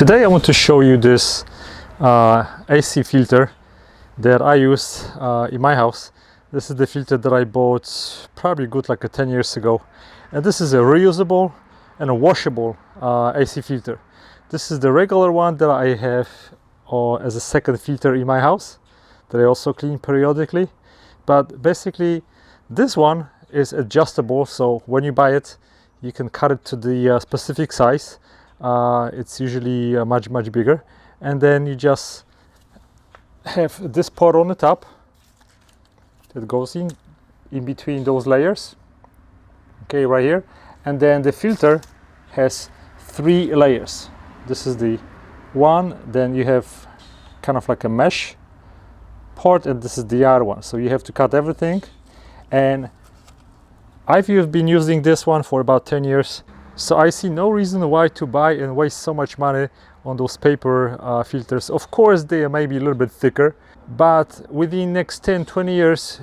Today I want to show you this AC filter that I use in my house. This is the filter that I bought probably good like 10 years ago, and this is a reusable and a washable AC filter. This is the regular one that I have as a second filter in my house that I also clean periodically, but basically this one is adjustable, so when you buy it you can cut it to the specific size. It's usually much bigger, and then you just have this part on the top that goes in between those layers, okay, right here, and then the filter has 3 layers. This is the one, then you have kind of like a mesh part, and this is the other one, so you have to cut everything. And I've been using this one for about 10 years, so I see no reason why to buy and waste so much money on those paper filters. Of course they may be a little bit thicker, but within next 10-20 years,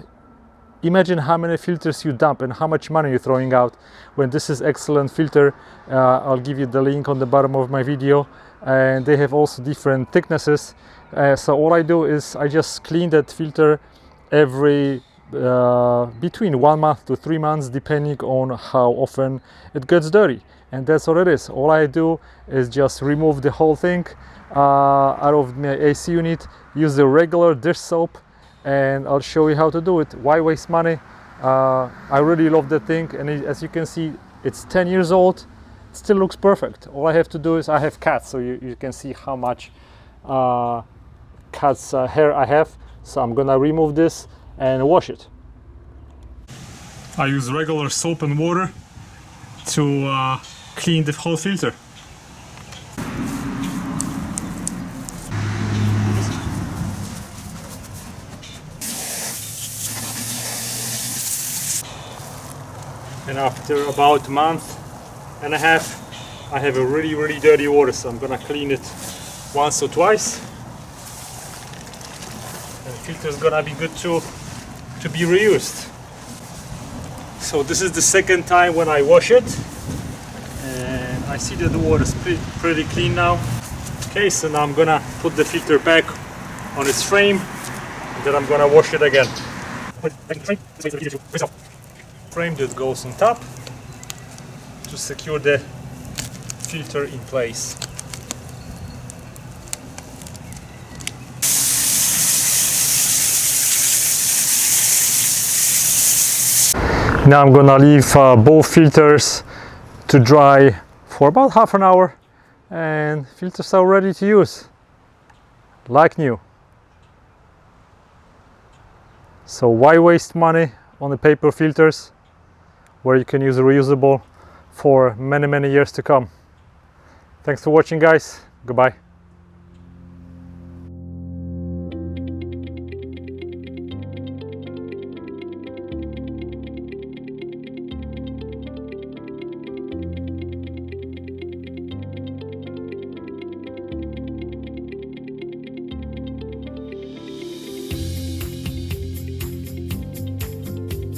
imagine how many filters you dump and how much money you're throwing out when this is excellent filter. I'll give you the link on the bottom of my video, and they have also different thicknesses. So all I do is I just clean that filter every between 1 month to 3 months, depending on how often it gets dirty, and that's all it is. All I do is just remove the whole thing out of my AC unit, use the regular dish soap, and I'll show you how to do it. Why waste money? I really love that thing, and as you can see, it's 10 years old. It still looks perfect. All I have to do is, I have cats, so you can see how much cat's hair I have, so I'm gonna remove this and wash it. I use regular soap and water to clean the whole filter. And after about a month and a half, I have a really dirty water, so I'm gonna clean it once or twice. And the filter is gonna be good to be reused. So this is the second time when I wash it, and I see that the water is pretty clean now. Okay, so now I'm gonna put the filter back on its frame, and then I'm gonna wash it again. Frame that goes on top to secure the filter in place. Now I'm gonna leave both filters to dry for about half an hour, and filters are ready to use, like new. So why waste money on the paper filters where you can use a reusable for many years to come? Thanks for watching, guys. Goodbye.